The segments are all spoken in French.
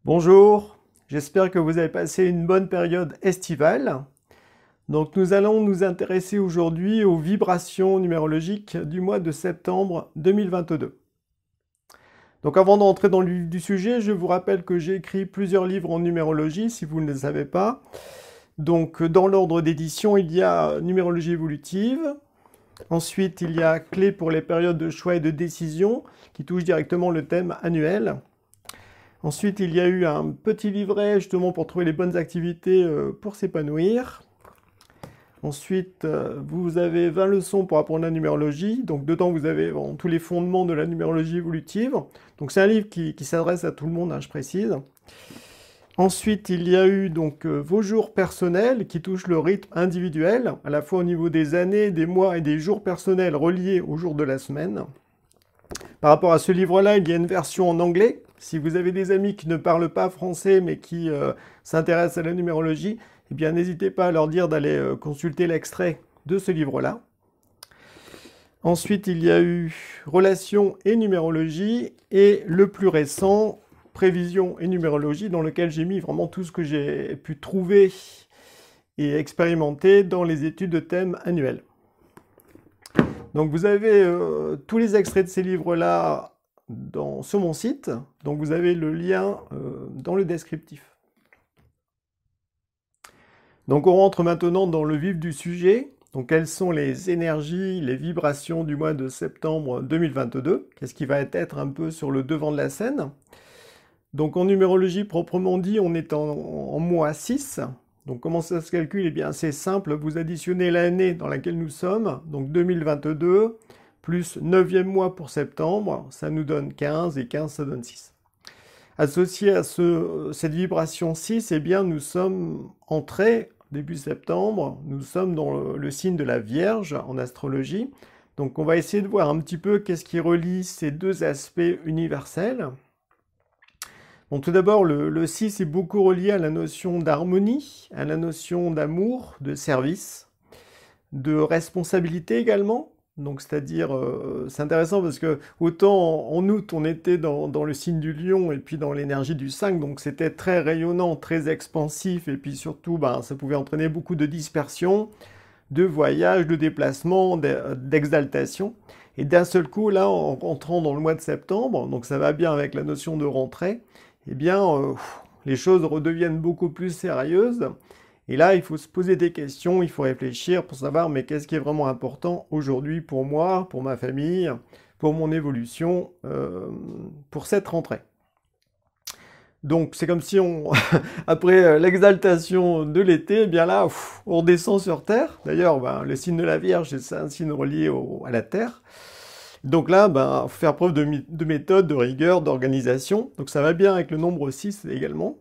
Bonjour, j'espère que vous avez passé une bonne période estivale. Donc nous allons nous intéresser aujourd'hui aux vibrations numérologiques du mois de septembre 2022. Donc avant d'entrer dans le vif du sujet, je vous rappelle que j'ai écrit plusieurs livres en numérologie, si vous ne le savez pas. Donc dans l'ordre d'édition, il y a Numérologie évolutive. Ensuite, il y a Clés pour les périodes de choix et de décision, qui touche directement le thème annuel. Ensuite, il y a eu un petit livret justement pour trouver les bonnes activités pour s'épanouir. Ensuite, vous avez 20 leçons pour apprendre la numérologie. Donc dedans, vous avez tous les fondements de la numérologie évolutive. Donc c'est un livre qui s'adresse à tout le monde, hein, je précise. Ensuite, il y a eu donc vos jours personnels qui touchent le rythme individuel, à la fois au niveau des années, des mois et des jours personnels reliés aux jours de la semaine. Par rapport à ce livre-là, il y a une version en anglais. Si vous avez des amis qui ne parlent pas français mais qui s'intéressent à la numérologie, eh bien n'hésitez pas à leur dire d'aller consulter l'extrait de ce livre-là. Ensuite, il y a eu Relations et numérologie et le plus récent, Prévision et numérologie, dans lequel j'ai mis vraiment tout ce que j'ai pu trouver et expérimenter dans les études de thèmes annuels. Donc vous avez tous les extraits de ces livres-là sur mon site, donc vous avez le lien dans le descriptif. Donc on rentre maintenant dans le vif du sujet. Donc quelles sont les énergies, les vibrations du mois de septembre 2022? Qu'est-ce qui va être un peu sur le devant de la scène? Donc en numérologie proprement dit, on est en mois 6. Donc comment ça se calcule? Eh bien c'est simple, vous additionnez l'année dans laquelle nous sommes, donc 2022, plus 9e mois pour septembre, ça nous donne 15, et 15 ça donne 6. Associé à cette vibration 6, eh bien nous sommes entrés, début septembre, nous sommes dans le signe de la Vierge en astrologie. Donc on va essayer de voir un petit peu qu'est-ce qui relie ces deux aspects universels. Bon, tout d'abord, le 6 est beaucoup relié à la notion d'harmonie, à la notion d'amour, de service, de responsabilité également. Donc, c'est-à-dire, c'est intéressant parce que autant en août, on était dans le signe du lion et puis dans l'énergie du 5, donc c'était très rayonnant, très expansif, et puis surtout, ça pouvait entraîner beaucoup de dispersion, de voyage, de déplacement, d'exaltation. Et d'un seul coup, là, en rentrant dans le mois de septembre, donc ça va bien avec la notion de rentrée, eh bien, les choses redeviennent beaucoup plus sérieuses. Et là, il faut se poser des questions, il faut réfléchir pour savoir, mais qu'est-ce qui est vraiment important aujourd'hui pour moi, pour ma famille, pour mon évolution, pour cette rentrée. Donc, c'est comme si après l'exaltation de l'été, eh bien là, on redescend sur Terre. D'ailleurs, le signe de la Vierge, c'est un signe relié à la Terre. Donc là, faut faire preuve de méthode, de rigueur, d'organisation. Donc ça va bien avec le nombre 6 également.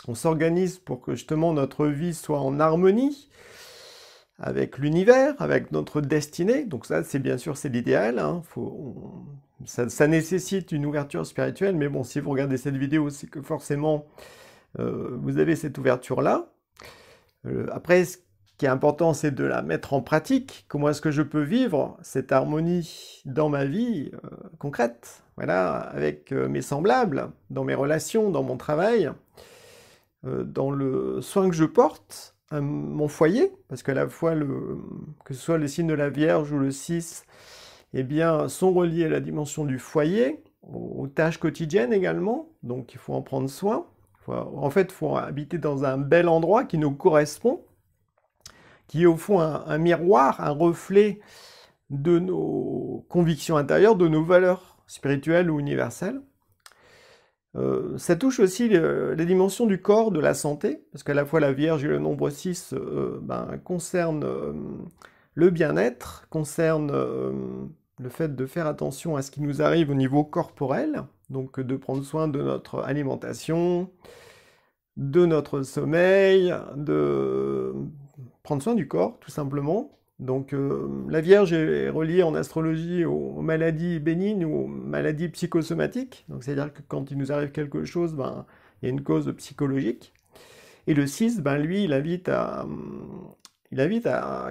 On s'organise pour que justement notre vie soit en harmonie avec l'univers, avec notre destinée. Donc ça, c'est bien sûr, c'est l'idéal. Hein. Ça nécessite une ouverture spirituelle. Mais bon, si vous regardez cette vidéo, c'est que forcément, vous avez cette ouverture-là. Après, ce qui est important, c'est de la mettre en pratique. Comment est-ce que je peux vivre cette harmonie dans ma vie concrète, voilà, avec mes semblables, dans mes relations, dans mon travail, dans le soin que je porte à mon foyer, parce qu'à la fois, que ce soit le signe de la Vierge ou le 6, eh bien, sont reliés à la dimension du foyer, aux tâches quotidiennes également, donc il faut en prendre soin. En fait, il faut habiter dans un bel endroit qui nous correspond, qui est au fond un miroir, un reflet de nos convictions intérieures, de nos valeurs spirituelles ou universelles. Ça touche aussi les dimensions du corps, de la santé, parce qu'à la fois la Vierge et le nombre 6 concernent le bien-être, concernent le fait de faire attention à ce qui nous arrive au niveau corporel, donc de prendre soin de notre alimentation, de notre sommeil, de prendre soin du corps, tout simplement. Donc la Vierge est reliée en astrologie aux maladies bénignes ou aux maladies psychosomatiques. Donc c'est-à-dire que quand il nous arrive quelque chose, il y a une cause psychologique. Et le 6, lui, il invite à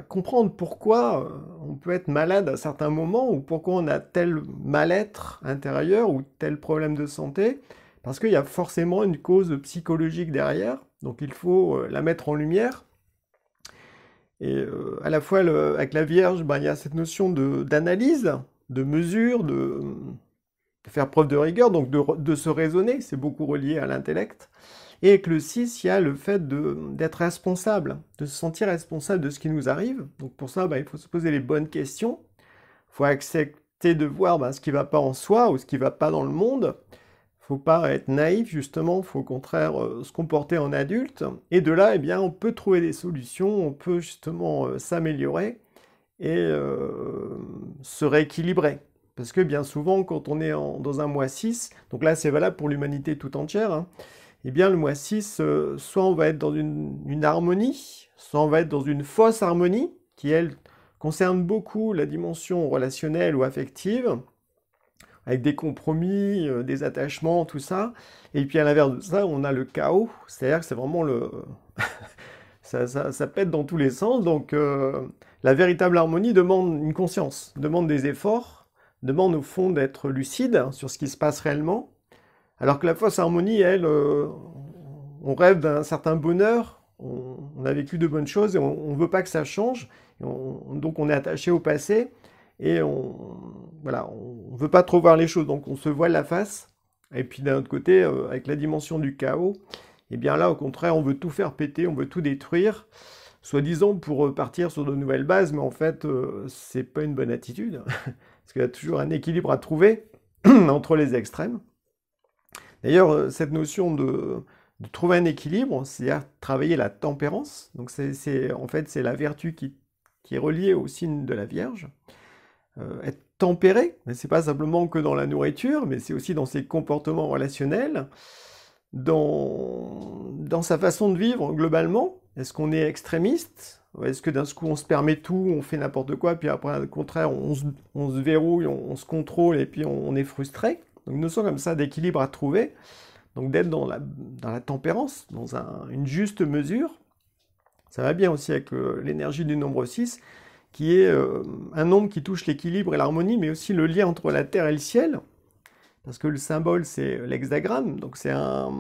comprendre pourquoi on peut être malade à certains moments ou pourquoi on a tel mal-être intérieur ou tel problème de santé. parce qu'il y a forcément une cause psychologique derrière, donc il faut la mettre en lumière. Et à la fois avec la Vierge, ben, il y a cette notion d'analyse, de mesure, de faire preuve de rigueur, donc de se raisonner, c'est beaucoup relié à l'intellect. Et avec le 6, il y a le fait d'être responsable, de se sentir responsable de ce qui nous arrive. Donc pour ça, ben, il faut se poser les bonnes questions, il faut accepter de voir ben, ce qui ne va pas en soi ou ce qui ne va pas dans le monde. Il ne faut pas être naïf, justement, il faut au contraire se comporter en adulte. Et de là, eh bien, on peut trouver des solutions, on peut justement s'améliorer et se rééquilibrer. Parce que bien souvent, quand on est dans un mois 6, donc là c'est valable pour l'humanité tout entière, hein, eh bien le mois 6, soit on va être dans une harmonie, soit on va être dans une fausse harmonie, qui elle concerne beaucoup la dimension relationnelle ou affective, avec des compromis, des attachements, tout ça. Et puis à l'inverse de ça, on a le chaos, c'est-à-dire que c'est vraiment le... ça pète dans tous les sens, donc la véritable harmonie demande une conscience, demande des efforts, demande au fond d'être lucide sur ce qui se passe réellement, alors que la fausse harmonie, elle, on rêve d'un certain bonheur, on a vécu de bonnes choses et on ne veut pas que ça change, donc on est attaché au passé et voilà, on ne veut pas trop voir les choses, donc on se voile la face. Et puis d'un autre côté, avec la dimension du chaos, et bien là au contraire on veut tout faire péter, on veut tout détruire, soi-disant pour partir sur de nouvelles bases, mais en fait c'est pas une bonne attitude, parce qu'il y a toujours un équilibre à trouver entre les extrêmes. D'ailleurs cette notion de trouver un équilibre, c'est-à-dire travailler la tempérance, donc en fait c'est la vertu qui est reliée au signe de la Vierge. Être tempéré, mais c'est pas simplement que dans la nourriture, mais c'est aussi dans ses comportements relationnels, dans sa façon de vivre globalement. Est-ce qu'on est extrémiste? Est-ce que d'un coup on se permet tout, on fait n'importe quoi, puis après au contraire on se verrouille, on se contrôle et puis on est frustré? Donc une notion comme ça d'équilibre à trouver, donc d'être dans la tempérance, dans une juste mesure. Ça va bien aussi avec l'énergie du nombre 6, qui est un nombre qui touche l'équilibre et l'harmonie, mais aussi le lien entre la terre et le ciel. Parce que le symbole, c'est l'hexagramme, donc c'est un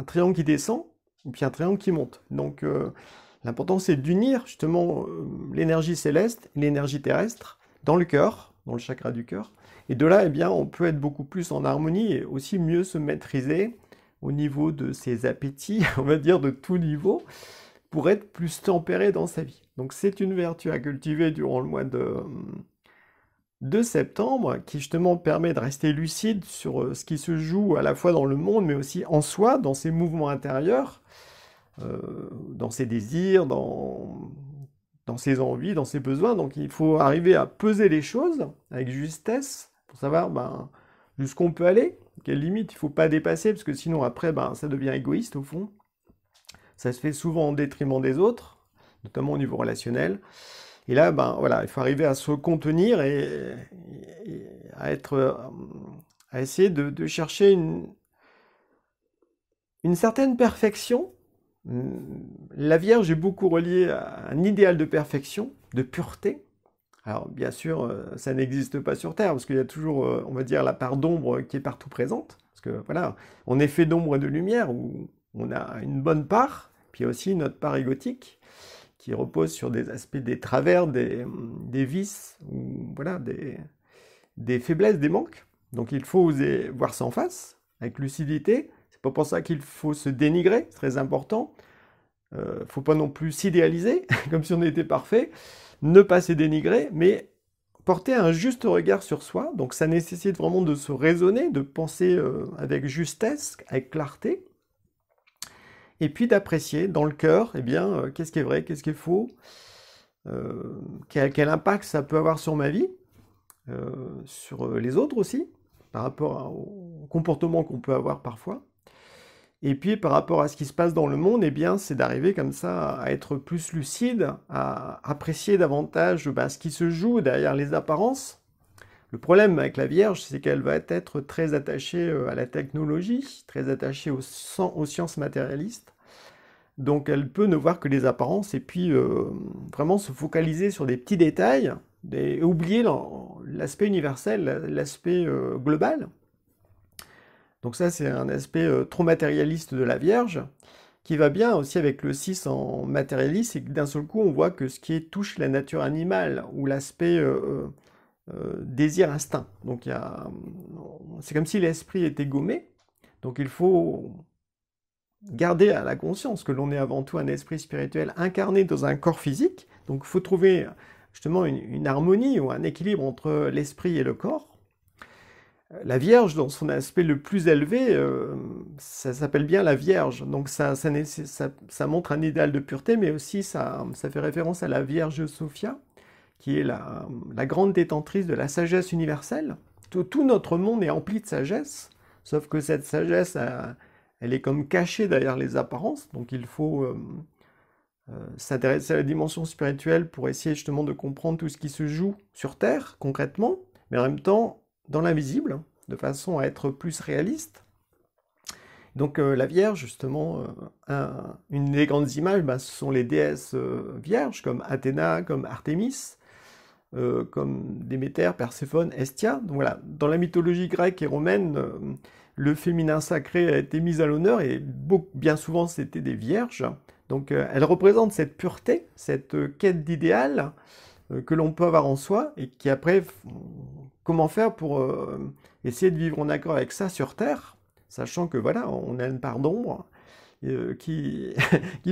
triangle qui descend, et puis un triangle qui monte. Donc l'important, c'est d'unir justement l'énergie céleste et l'énergie terrestre dans le cœur, dans le chakra du cœur. Et de là, eh bien, on peut être beaucoup plus en harmonie et aussi mieux se maîtriser au niveau de ses appétits, on va dire de tout niveau, pour être plus tempéré dans sa vie. Donc c'est une vertu à cultiver durant le mois de septembre, qui justement permet de rester lucide sur ce qui se joue à la fois dans le monde, mais aussi en soi, dans ses mouvements intérieurs, dans ses désirs, dans ses envies, dans ses besoins. Donc il faut arriver à peser les choses avec justesse, pour savoir jusqu'où on peut aller, quelles limites il ne faut pas dépasser, parce que sinon après ça devient égoïste au fond. Ça se fait souvent en détriment des autres, notamment au niveau relationnel. Et là, voilà, il faut arriver à se contenir et à essayer de chercher une certaine perfection. La Vierge est beaucoup reliée à un idéal de perfection, de pureté. Alors bien sûr, ça n'existe pas sur Terre, parce qu'il y a toujours, on va dire, la part d'ombre qui est partout présente. Parce que voilà, on est fait d'ombre et de lumière, où on a une bonne part, puis aussi notre part égotique, qui repose sur des aspects, des travers, des vices, ou voilà, des faiblesses, des manques. Donc il faut oser voir ça en face, avec lucidité. C'est pas pour ça qu'il faut se dénigrer, c'est très important. Faut pas non plus s'idéaliser, comme si on était parfait. Ne pas se dénigrer, mais porter un juste regard sur soi. Donc ça nécessite vraiment de se raisonner, de penser avec justesse, avec clarté. Et puis d'apprécier dans le cœur, eh bien, qu'est-ce qui est vrai, qu'est-ce qui est faux, quel impact ça peut avoir sur ma vie, sur les autres aussi, par rapport au comportement qu'on peut avoir parfois. Et puis par rapport à ce qui se passe dans le monde, eh bien, c'est d'arriver comme ça à être plus lucide, à apprécier davantage ce qui se joue derrière les apparences. Le problème avec la Vierge, c'est qu'elle va être très attachée à la technologie, très attachée aux sciences matérialistes. Donc elle peut ne voir que les apparences et puis vraiment se focaliser sur des petits détails et oublier l'aspect universel, l'aspect global. Donc ça, c'est un aspect trop matérialiste de la Vierge, qui va bien aussi avec le 6 en matérialiste, c'est que d'un seul coup, on voit que ce qui touche la nature animale, ou l'aspect désir, instinct. Donc c'est comme si l'esprit était gommé, donc il faut garder à la conscience que l'on est avant tout un esprit spirituel incarné dans un corps physique, donc il faut trouver justement une harmonie ou un équilibre entre l'esprit et le corps. La Vierge, dans son aspect le plus élevé, ça s'appelle bien la Vierge, donc ça montre un idéal de pureté, mais aussi ça fait référence à la Vierge Sophia, qui est la grande détentrice de la sagesse universelle. Tout notre monde est empli de sagesse, sauf que cette sagesse, elle est comme cachée derrière les apparences, donc il faut s'intéresser à la dimension spirituelle pour essayer justement de comprendre tout ce qui se joue sur Terre, concrètement, mais en même temps dans l'invisible, de façon à être plus réaliste. Donc la Vierge, justement, une des grandes images, ce sont les déesses vierges, comme Athéna, comme Artémis, comme Déméter, Perséphone, Hestia. Donc voilà, dans la mythologie grecque et romaine, le féminin sacré a été mis à l'honneur, et bien souvent c'était des vierges. Donc elles représentent cette pureté, cette quête d'idéal que l'on peut avoir en soi, et qui après, comment faire pour essayer de vivre en accord avec ça sur Terre, sachant que voilà, on a une part d'ombre qu'il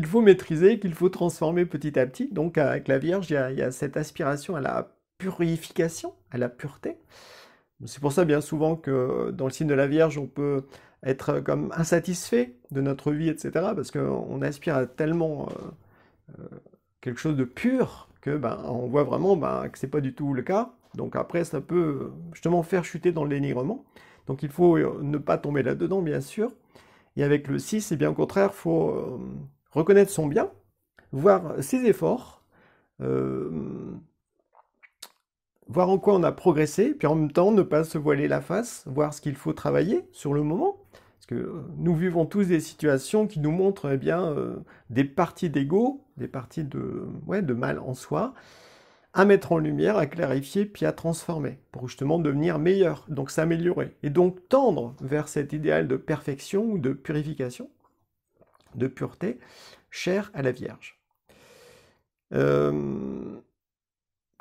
faut maîtriser, qu'il faut transformer petit à petit. Donc avec la Vierge, il y a cette aspiration à la purification, à la pureté. C'est pour ça bien souvent que dans le signe de la Vierge, on peut être comme insatisfait de notre vie, etc. Parce qu'on aspire à tellement quelque chose de pur que on voit vraiment que c'est pas du tout le cas. Donc après, ça peut justement faire chuter dans le dénigrement. Donc il faut ne pas tomber là-dedans, bien sûr. Et avec le 6, eh bien au contraire, il faut reconnaître son bien, voir ses efforts, voir en quoi on a progressé, puis en même temps ne pas se voiler la face, voir ce qu'il faut travailler sur le moment. Parce que nous vivons tous des situations qui nous montrent des parties d'ego, des parties de mal en soi, à mettre en lumière, à clarifier, puis à transformer, pour justement devenir meilleur, donc s'améliorer, et donc tendre vers cet idéal de perfection ou de purification, de pureté, cher à la Vierge.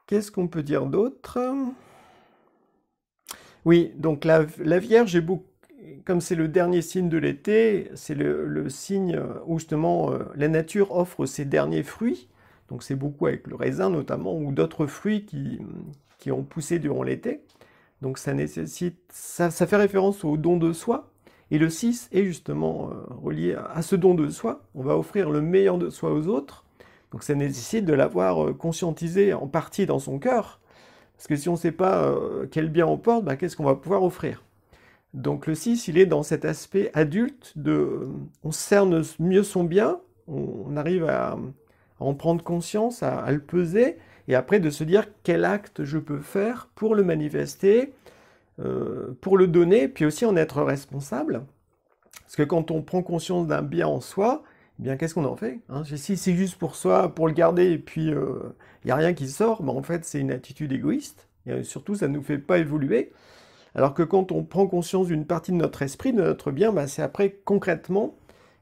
Qu'est-ce qu'on peut dire d'autre? Oui, donc la Vierge est beaucoup, comme c'est le dernier signe de l'été, c'est le signe où justement la nature offre ses derniers fruits. Donc c'est beaucoup avec le raisin notamment, ou d'autres fruits qui ont poussé durant l'été. Donc ça nécessite, ça fait référence au don de soi. Et le 6 est justement relié à ce don de soi. On va offrir le meilleur de soi aux autres. Donc ça nécessite de l'avoir conscientisé en partie dans son cœur. Parce que si on ne sait pas quel bien on porte, qu'est-ce qu'on va pouvoir offrir? Donc le 6, il est dans cet aspect adulte on cerne mieux son bien, on arrive à en prendre conscience, à le peser, et après de se dire quel acte je peux faire pour le manifester, pour le donner, puis aussi en être responsable. Parce que quand on prend conscience d'un bien en soi, eh bien qu'est-ce qu'on en fait, hein? Si c'est juste pour soi, pour le garder, et puis il n'y a rien qui sort, en fait c'est une attitude égoïste, et surtout ça ne nous fait pas évoluer. Alors que quand on prend conscience d'une partie de notre esprit, de notre bien, c'est après concrètement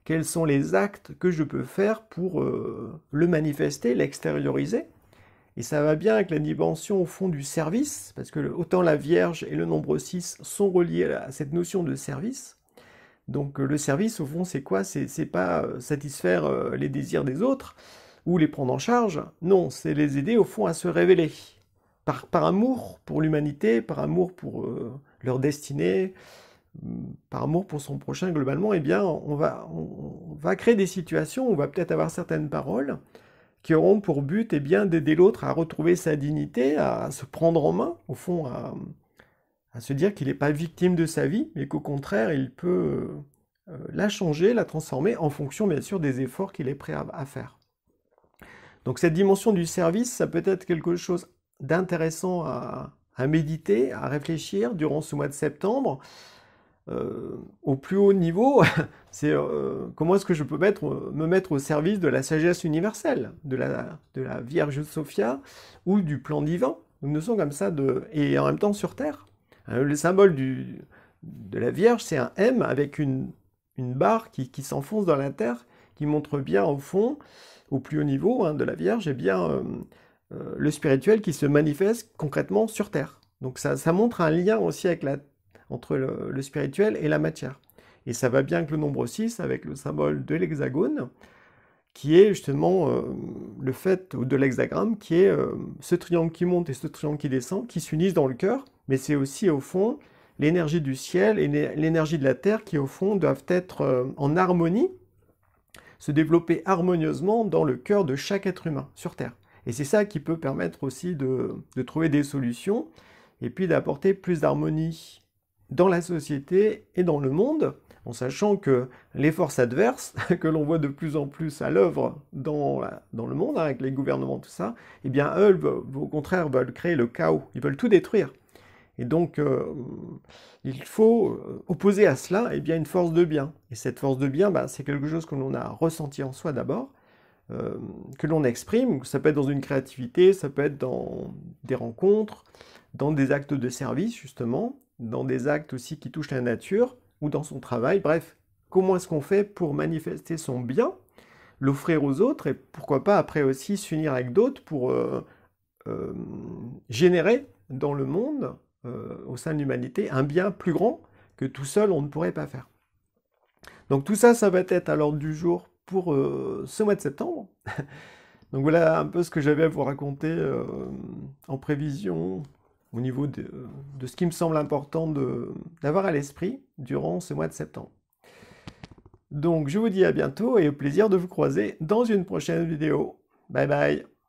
quels sont les actes que je peux faire pour le manifester, l'extérioriser. Et ça va bien avec la dimension au fond du service, parce que autant la Vierge et le nombre 6 sont reliés à cette notion de service. Donc le service, au fond, c'est quoi? C'est pas satisfaire les désirs des autres ou les prendre en charge. Non, c'est les aider, au fond, à se révéler. Par amour pour l'humanité, par amour pour leur destinée, par amour pour son prochain, globalement, eh bien, on va créer des situations où on va peut-être avoir certaines paroles qui auront pour but d'aider l'autre à retrouver sa dignité, à se prendre en main, au fond, à se dire qu'il n'est pas victime de sa vie, mais qu'au contraire, il peut la changer, la transformer, en fonction, bien sûr, des efforts qu'il est prêt à faire. Donc cette dimension du service, ça peut être quelque chose d'intéressant à méditer, à réfléchir durant ce mois de septembre. Au plus haut niveau, c'est comment est-ce que je peux me mettre au service de la sagesse universelle, de la Vierge Sophia, ou du plan divin. Nous sommes comme ça, et en même temps sur Terre. Le symbole de la Vierge, c'est un M avec une barre qui s'enfonce dans la terre, qui montre bien au fond, au plus haut niveau de la Vierge, et bien le spirituel qui se manifeste concrètement sur terre. Donc ça montre un lien aussi avec entre le spirituel et la matière. Et ça va bien avec le nombre 6, avec le symbole de l'hexagone, qui est justement le fait de l'hexagramme, qui est ce triangle qui monte et ce triangle qui descend, qui s'unissent dans le cœur, mais c'est aussi au fond l'énergie du ciel et l'énergie de la terre qui au fond doivent être en harmonie, se développer harmonieusement dans le cœur de chaque être humain sur Terre. Et c'est ça qui peut permettre aussi de trouver des solutions et puis d'apporter plus d'harmonie dans la société et dans le monde, en sachant que les forces adverses, que l'on voit de plus en plus à l'œuvre dans le monde, avec les gouvernements, tout ça, eh bien eux, au contraire, veulent créer le chaos, ils veulent tout détruire. Et donc, il faut opposer à cela eh bien, une force de bien. Et cette force de bien, c'est quelque chose que l'on a ressenti en soi d'abord, que l'on exprime. Ça peut être dans une créativité, ça peut être dans des rencontres, dans des actes de service, justement, dans des actes aussi qui touchent la nature, ou dans son travail. Bref, comment est-ce qu'on fait pour manifester son bien, l'offrir aux autres, et pourquoi pas après aussi s'unir avec d'autres pour générer dans le monde, au sein de l'humanité, un bien plus grand que tout seul on ne pourrait pas faire. Donc tout ça, ça va être à l'ordre du jour pour ce mois de septembre. Donc voilà un peu ce que j'avais à vous raconter en prévision au niveau de ce qui me semble important d'avoir à l'esprit durant ce mois de septembre. Donc je vous dis à bientôt et au plaisir de vous croiser dans une prochaine vidéo. Bye bye!